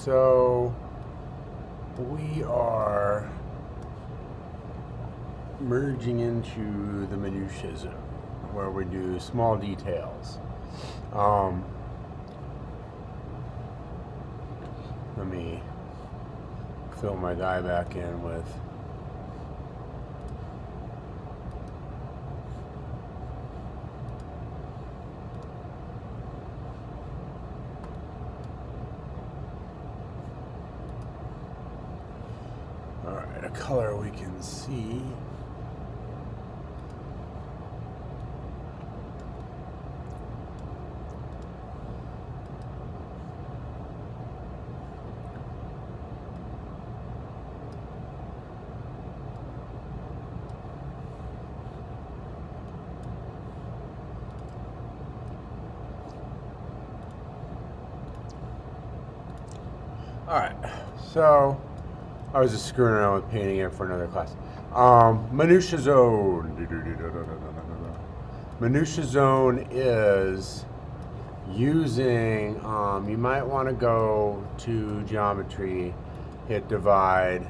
So we are merging into the minutiae zone where we do small details. Let me fill my die back in with a color we can see. Alright, so I was just screwing around with painting it for another class. Minutia zone. Minutia zone is using, you might want to go to geometry, hit divide,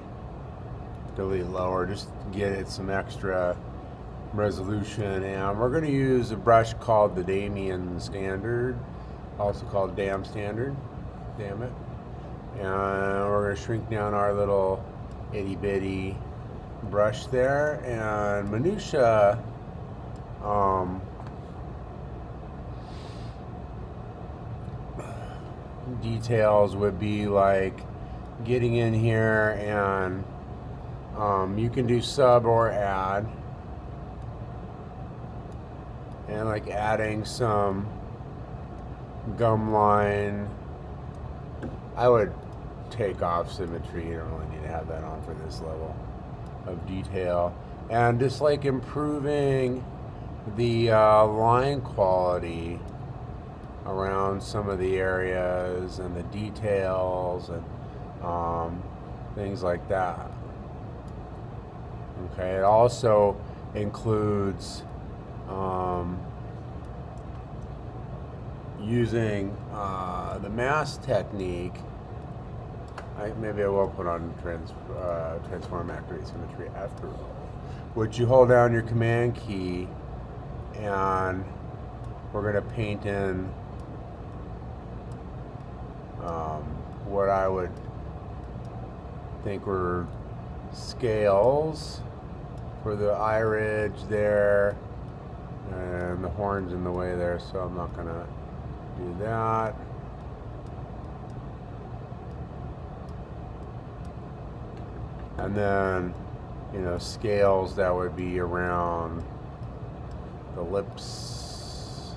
delete lower, just get it some extra resolution. And we're going to use a brush called the Damien Standard, also called Dam Standard. Damn it. And we're going to shrink down our little itty bitty brush there. And minutia, details would be like getting in here and you can do sub or add, and like adding some gum line. I would take off symmetry. You don't really need to have that on for this level of detail. And just like improving the line quality around some of the areas and the details and things like that. Okay, it also includes using the mask technique. Maybe I will put on transform activate symmetry after all. Which you hold down your command key, and we're going to paint in what I would think were scales for the eye ridge there, and the horn's in the way there, so I'm not going to do that. And then, scales that would be around the lips,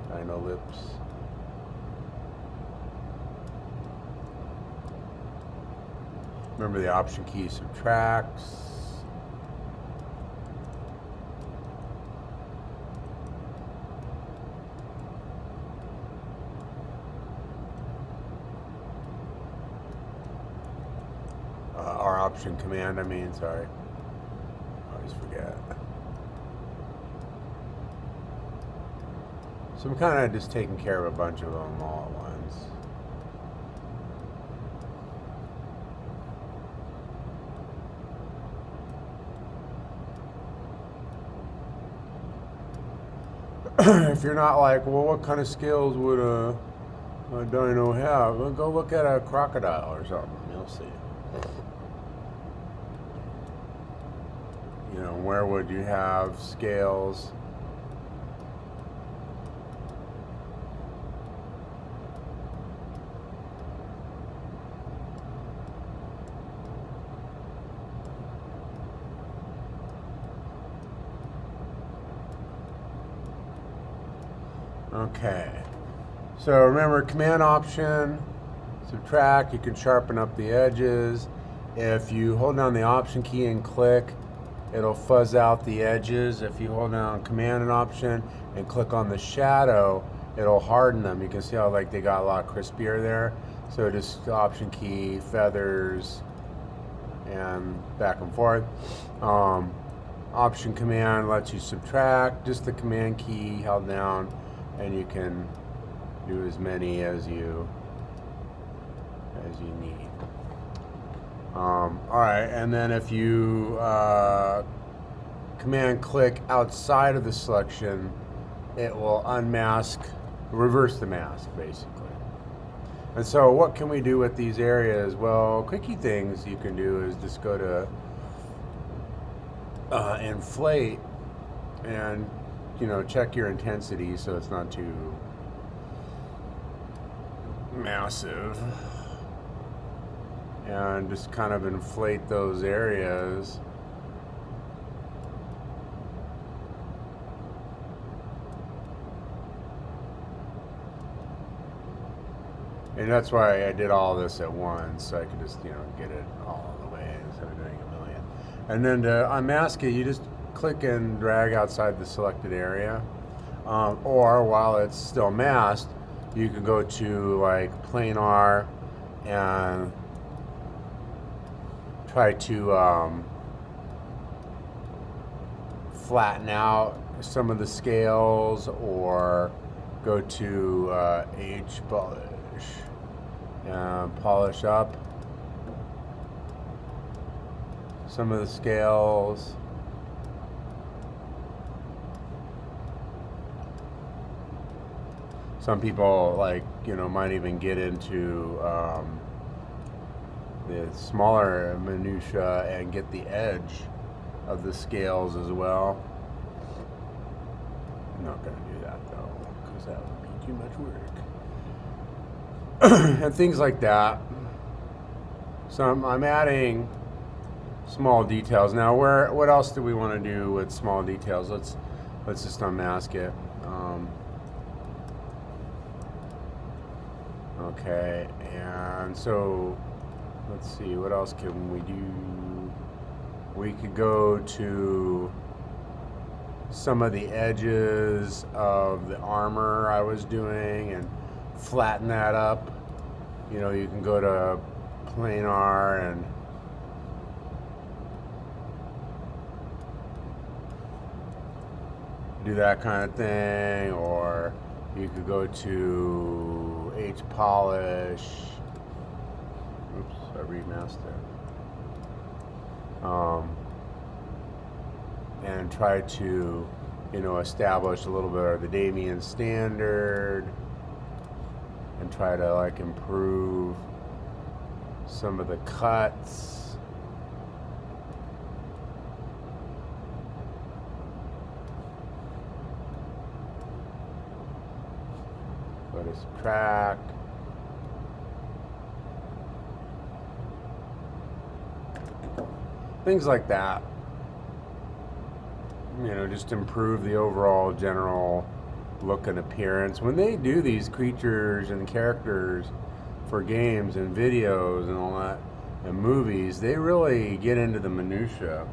Dino lips. Remember the option key subtracts. Option command, sorry. I always forget. So I'm kind of just taking care of a bunch of them all at once. If you're not like, well, what kind of scales would a dino have? Well, go look at a crocodile or something. You'll see. Where would you have scales? Okay. So remember, command option, subtract, you can sharpen up the edges. If you hold down the option key and click, it'll fuzz out the edges. If you hold down command and option and click on the shadow, it'll harden them. You can see how they got a lot crispier there. So just the option key, feathers, and back and forth. Option command lets you subtract, just the command key held down, and you can do as many as you as you need. All right, and then if you command click outside of the selection, it will unmask, reverse the mask basically. And so what can we do with these areas? Well, quickie things you can do is just go to inflate and, you know, check your intensity so it's not too massive, and just kind of inflate those areas. And that's why I did all this at once, so I could just, you know, get it all the way instead of doing a million. And then to unmask it, you just click and drag outside the selected area. Or while it's still masked, you can go to like planar and try to flatten out some of the scales, or go to H polish and polish up some of the scales. Some people, like, you know, might even get into the smaller minutia and get the edge of the scales as well. I'm not going to do that though, because that would be too much work. And things like that. So I'm adding small details. Now, what else do we want to do with small details? Let's just unmask it. Okay, and so let's see, what else can we do? We could go to some of the edges of the armor I was doing and flatten that up. You know, you can go to planar and do that kind of thing, or you could go to H polish. Oops, I remasked it. And try to, you know, establish a little bit of the Damian standard, and try to like improve some of the cuts. Go to subtract. Things like that. You know, just improve the overall general look and appearance. When they do these creatures and characters for games and videos and all that, and movies, they really get into the minutia.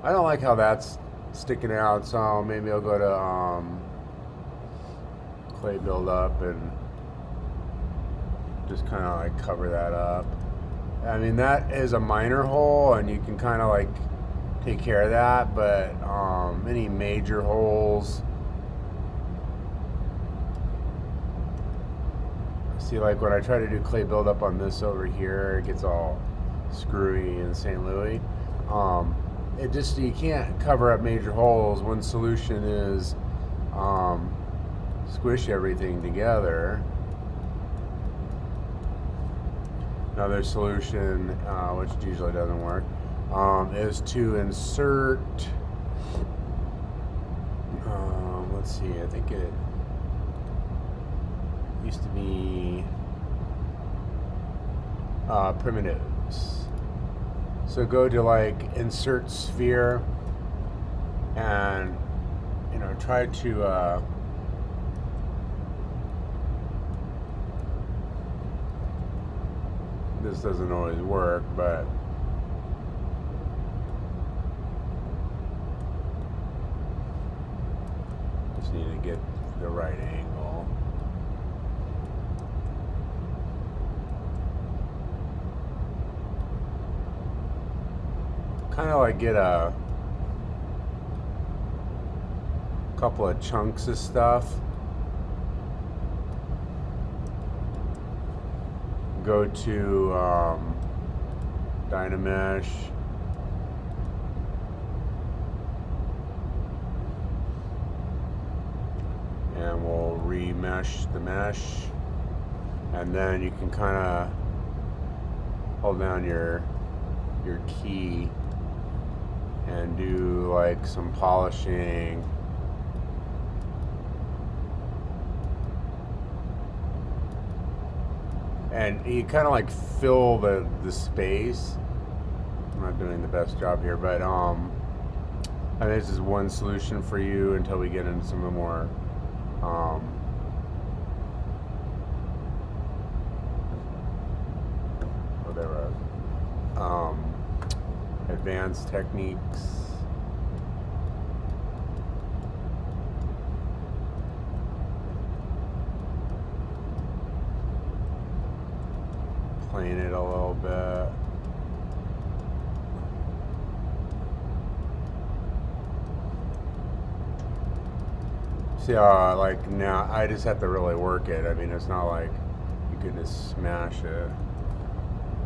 I don't like how that's sticking out, so maybe I'll go to clay buildup and just kind of like cover that up. I mean, that is a minor hole, and you can kind of like take care of that, but any major holes, see, like when I try to do clay buildup on this over here, it gets all screwy in St. Louis. It just, you can't cover up major holes. One solution is squish everything together. Another solution, which usually doesn't work, is to insert, let's see, I think it used to be primitives. So go to like insert sphere and, you know, try to this doesn't always work, but just need to get the right angle. Kind of like get a couple of chunks of stuff. go to Dynamesh. And we'll remesh the mesh. And then you can kind of hold down your key and do like some polishing. And you kind of like fill the space. I'm not doing the best job here, but I think this is one solution for you until we get into some of the more advanced techniques. Plane it a little bit. See how, like, now I just have to really work it. I mean, it's not like you can just smash it.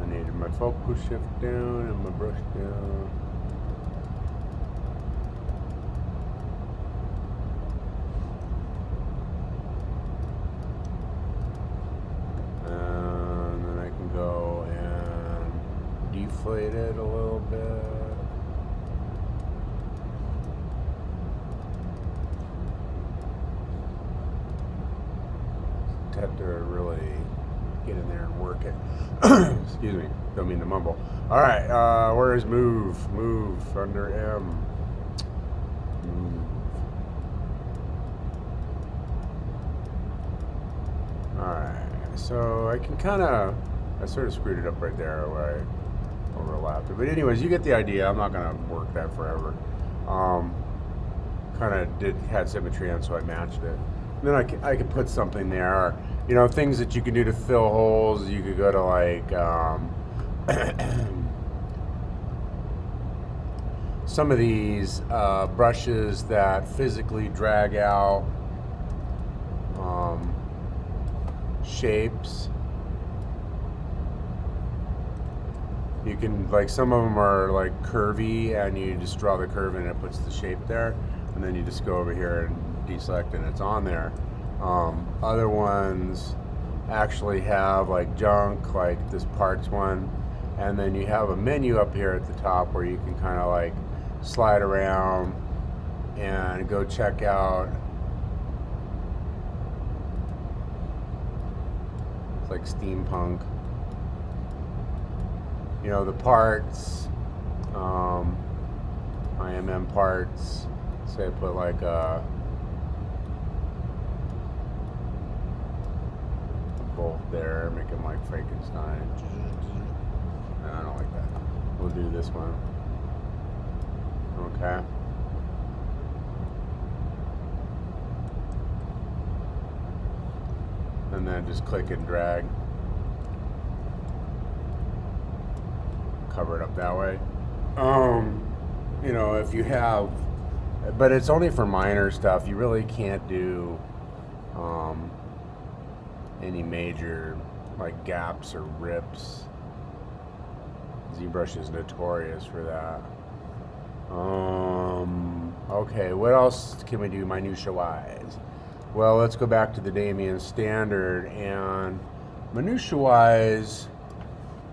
I needed my focus shift down and my brush down. And then I can go and deflate it a little bit. Have to really get in there and work it. Excuse me, don't mean to mumble. All right, where is move? Move under M. Move. All right, so I can kind of, I sort of screwed it up right there where I overlapped it. But anyways, you get the idea. I'm not gonna work that forever. Kind of had symmetry on, so I matched it. Then I could put something there. You know, things that you can do to fill holes. You could go to like some of these brushes that physically drag out shapes. You can, like, some of them are like curvy, and you just draw the curve and it puts the shape there, and then you just go over here and deselect and it's on there. Other ones actually have like junk, like this parts one, and then you have a menu up here at the top where you can kind of like slide around and go check out. It's like steampunk. You know, the parts, IMM parts. Say I put like a bolt there, make him like Frankenstein. And I don't like that. We'll do this one. Okay. And then just click and drag. Cover it up that way. You know, if you have, but it's only for minor stuff. You really can't do any major like gaps or rips. ZBrush is notorious for that. Okay, what else can we do minutia-wise? Well, let's go back to the Damien standard, and minutia-wise,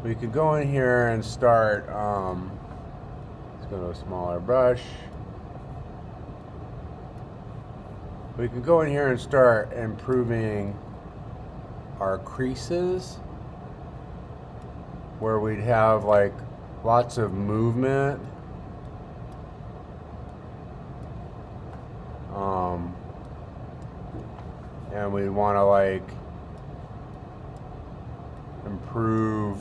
we could go in here and start, let's go to a smaller brush. We could go in here and start improving our creases, where we'd have like lots of movement. And we want to like improve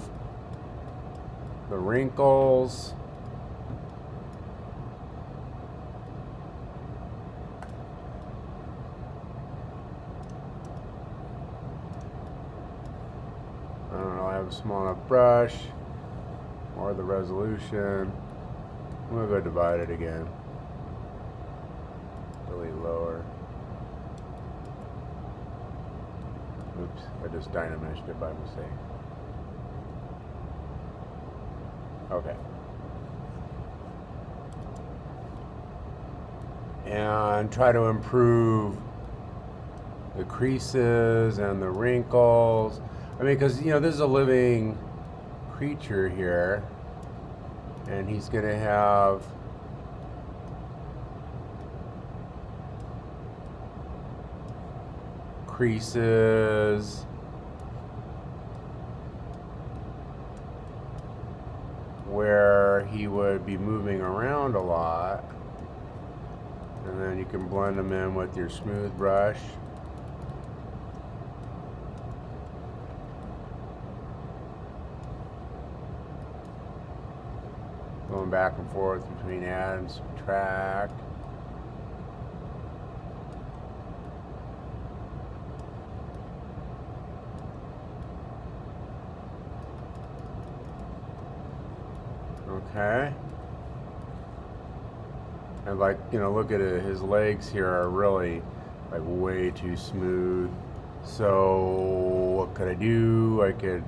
the wrinkles. I don't know, I have a small enough brush or the resolution. I'm gonna go divide it again. Really lower. Oops, I just dynameshed it by mistake. Okay. And try to improve the creases and the wrinkles. I mean, because, you know, this is a living creature here, and he's going to have creases, where he would be moving around a lot. And then you can blend them in with your smooth brush. Going back and forth between add and subtract. Okay. And like, you know, look at it, his legs here are really like way too smooth. So what could I do? I could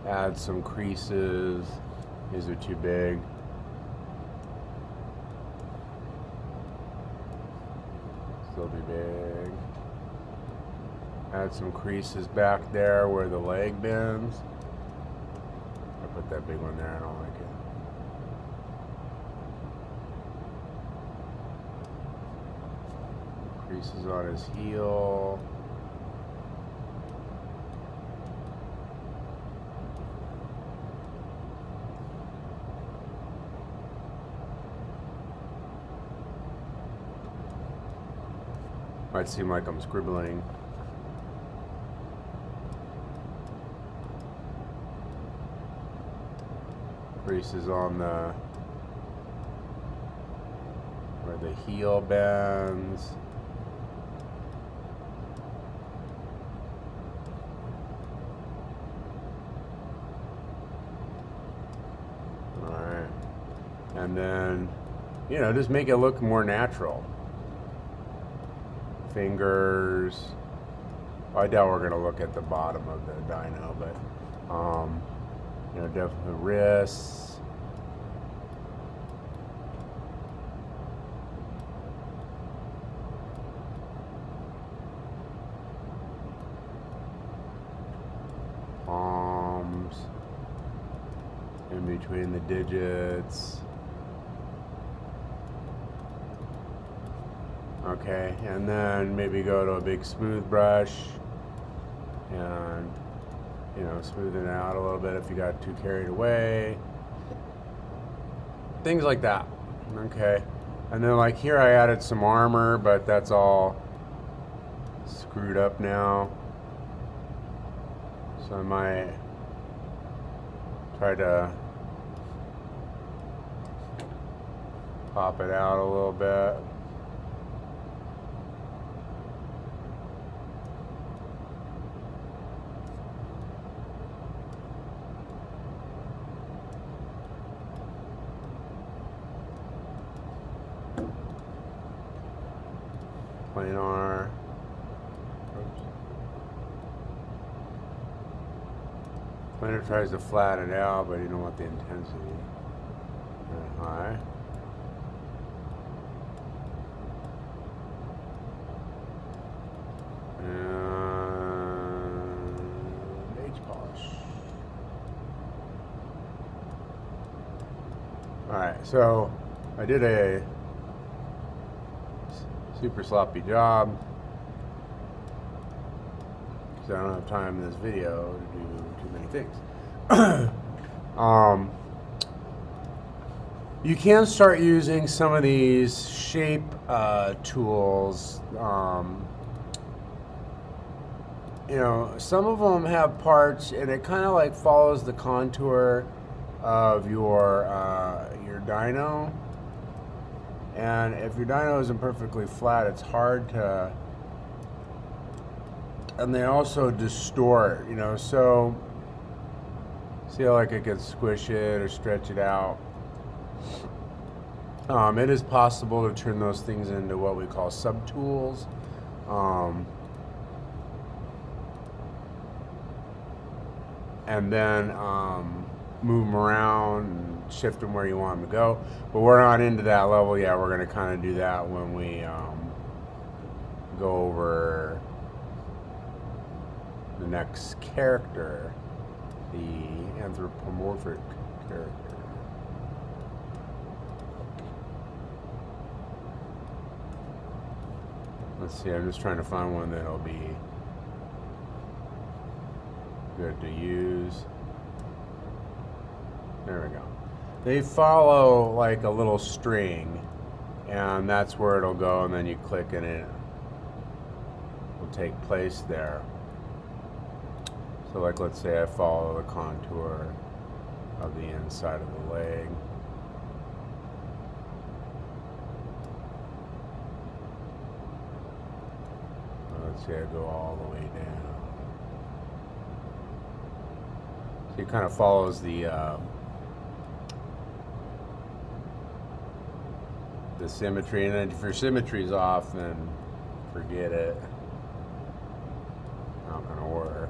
add some creases. These are too big. Still be big. Add some creases back there where the leg bends. I put that big one there, I don't like it. Creases on his heel. Might seem like I'm scribbling. Creases on the where the heel bends. Alright. And then, you know, just make it look more natural. Fingers. Well, I doubt we're going to look at the bottom of the dino, but you know, definitely wrists. Palms. In between the digits. Okay, and then maybe go to a big smooth brush and, you know, smoothen it out a little bit if you got too carried away. Things like that. Okay. And then like here I added some armor, but that's all screwed up now. So I might try to pop it out a little bit. Planar. Oops. Planar tries to flatten it out, but you don't want the intensity that high. And H polish. Alright, so I did a super sloppy job because I don't have time in this video to do too many things. You can start using some of these shape tools. You know, some of them have parts and it kind of like follows the contour of your dino. And if your dino isn't perfectly flat, it's hard to, and they also distort, you know, so see how like I could squish it or stretch it out. It is possible to turn those things into what we call subtools. and then move them around and shift them where you want them to go. But we're not into that level yet. We're going to kind of do that when we go over the next character, the anthropomorphic character. Let's see, I'm just trying to find one that'll be good to use. There we go. They follow like a little string, and that's where it'll go, and then you click and it will take place there. So like, let's say I follow the contour of the inside of the leg. Let's say I go all the way down. So it kind of follows the symmetry, and then if your symmetry's off, then forget it. Not gonna work.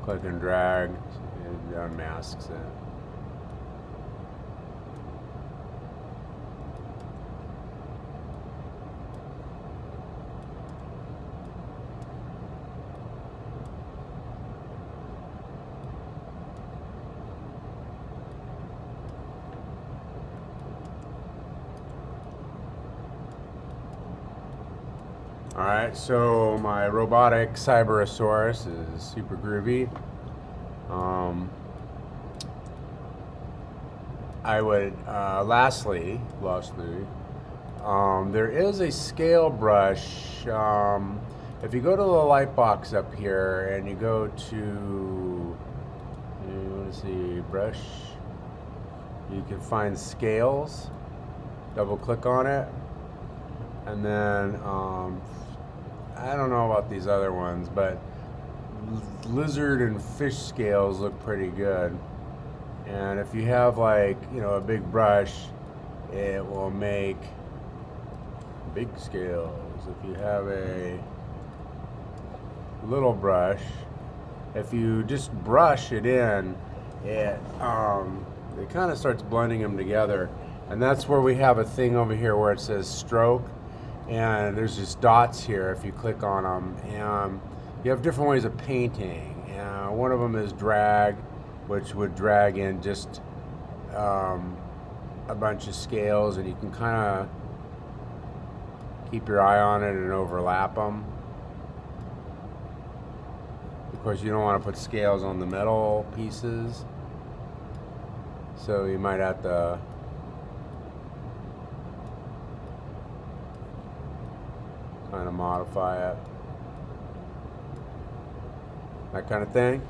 Click and drag, it unmasks it. Alright, so my robotic Cyberosaurus is super groovy. I would, lastly, there is a scale brush. If you go to the light box up here and you go to, let's see, brush, you can find scales. Double click on it, and then I don't know about these other ones, but lizard and fish scales look pretty good. And if you have like, a big brush, it will make big scales. If you have a little brush, if you just brush it in, it kind of starts blending them together. And that's where we have a thing over here where it says stroke, and there's just dots here if you click on them. And you have different ways of painting. One of them is drag, which would drag in just a bunch of scales, and you can kind of keep your eye on it and overlap them. Of course, you don't want to put scales on the metal pieces, so you might have to kind of modify it, that kind of thing.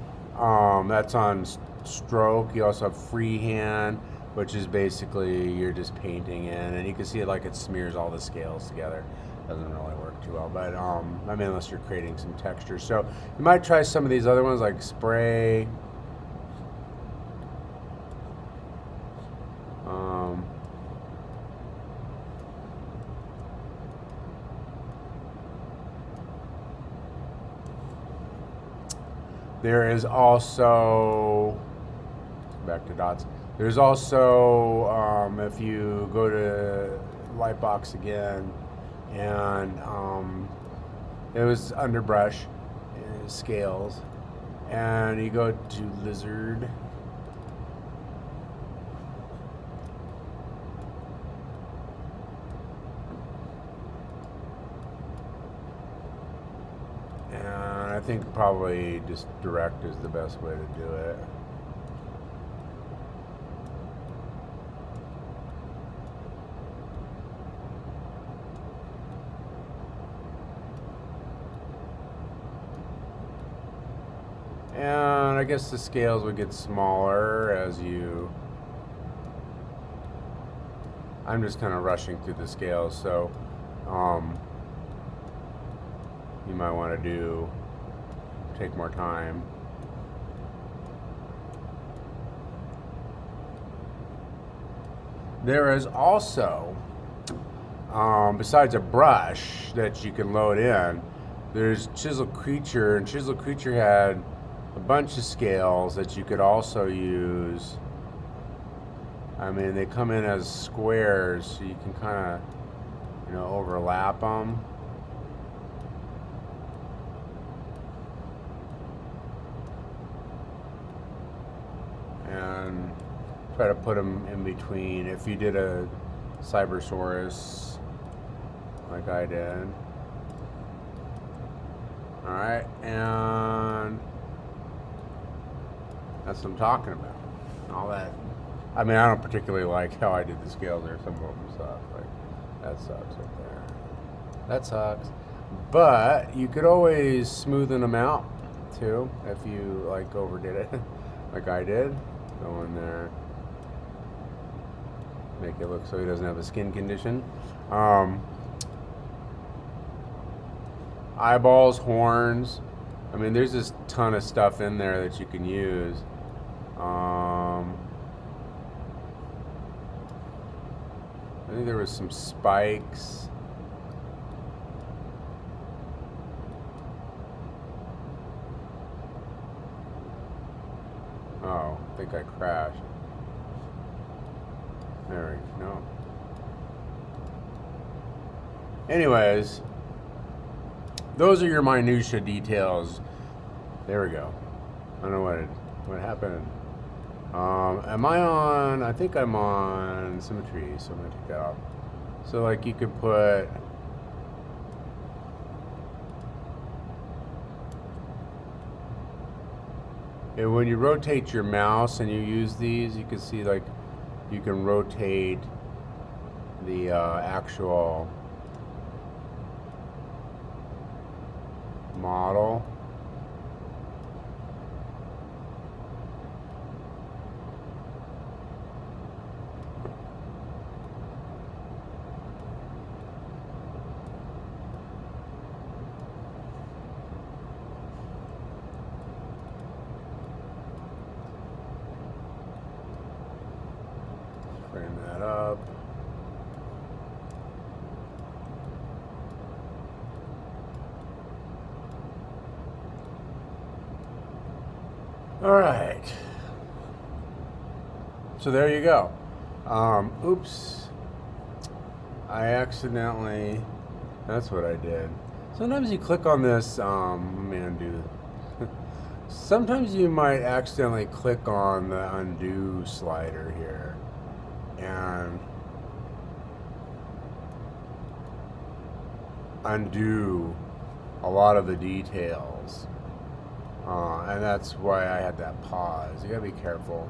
That's on stroke. You also have freehand, which is basically you're just painting in, and you can see it like it smears all the scales together. Doesn't really work too well, but I mean, unless you're creating some texture. So you might try some of these other ones like spray. There is also, back to dots, there's also, if you go to Lightbox again, and it was underbrush, scales, and you go to lizard, I think probably just direct is the best way to do it. And I guess the scales would get smaller as you... I'm just kind of rushing through the scales, so you might want to take more time. there is also, besides a brush that you can load in, there's Chisel Creature, and Chisel Creature had a bunch of scales that you could also use. I mean, they come in as squares, so you can kind of, you know, overlap them. And try to put them in between. If you did a Cybersaurus, like I did. Alright, and that's what I'm talking about. All that. I mean, I don't particularly like how I did the scales there. Some of them suck. Like, that sucks right there. That sucks. But you could always smoothen them out, too, if you, like, overdid it. Like I did. Go in there. Make it look so he doesn't have a skin condition. Eyeballs, horns. I mean, there's just a ton of stuff in there that you can use. I think there was some spikes. Oh, I think I crashed. There we go. Anyways, those are your minutia details. There we go. I don't know what happened. Am I on? I think I'm on symmetry, so I'm gonna take that off. So like you could put. And when you rotate your mouse and you use these, you can see like you can rotate the actual model. Frame that up. All right. So there you go. Oops. I accidentally, that's what I did. Sometimes you click on this, let me undo. Sometimes you might accidentally click on the undo slider here and undo a lot of the details. And that's why I had that pause. You gotta be careful.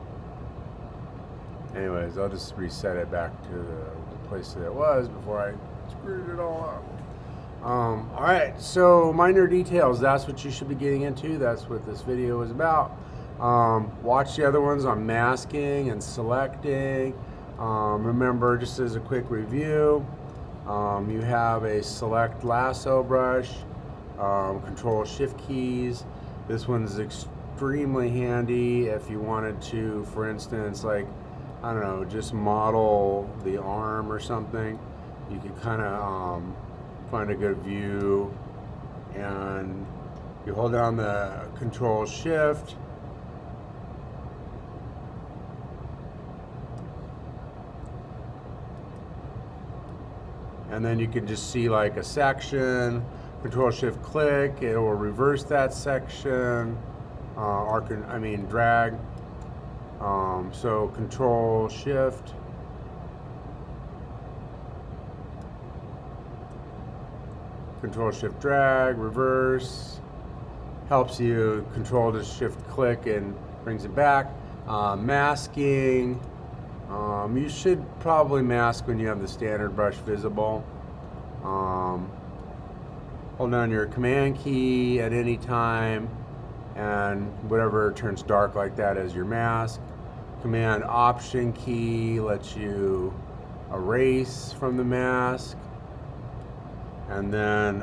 Anyways, I'll just reset it back to the place that it was before I screwed it all up. Alright, so minor details, that's what you should be getting into. That's what this video is about. Watch the other ones on masking and selecting. Remember, just as a quick review, you have a select lasso brush, control shift keys. This one's extremely handy if you wanted to, for instance, like, I don't know, just model the arm or something. You could kind of find a good view, and you hold down the control shift, and then you can just see like a section. Control shift click, it will reverse that section, drag. So control shift, drag, reverse, helps you control to shift click and brings it back. Masking, you should probably mask when you have the standard brush visible. Hold down your command key at any time, and whatever turns dark like that is your mask. Command option key lets you erase from the mask, and then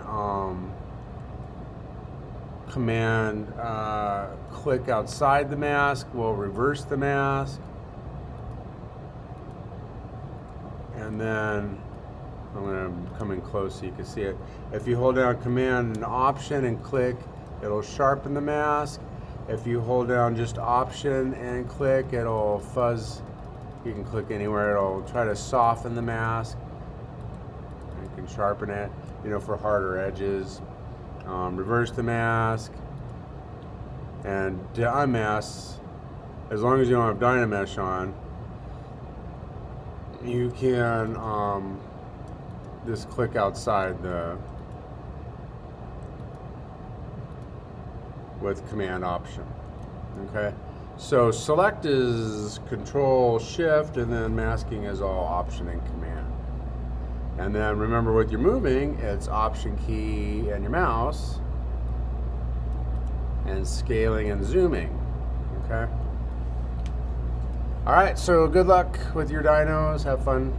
command click outside the mask will reverse the mask. And then I'm going to come in close so you can see it. If you hold down Command and Option and click, it'll sharpen the mask. If you hold down just Option and click, it'll fuzz. You can click anywhere. It'll try to soften the mask. You can sharpen it, you know, for harder edges. Reverse the mask and unmask. As long as you don't have Dynamesh on, you can just click outside with Command Option. Okay, so select is Control Shift, and then masking is all Option and Command. And then remember, with your moving, it's Option key and your mouse, and scaling and zooming. Okay. All right, so good luck with your dinos. Have fun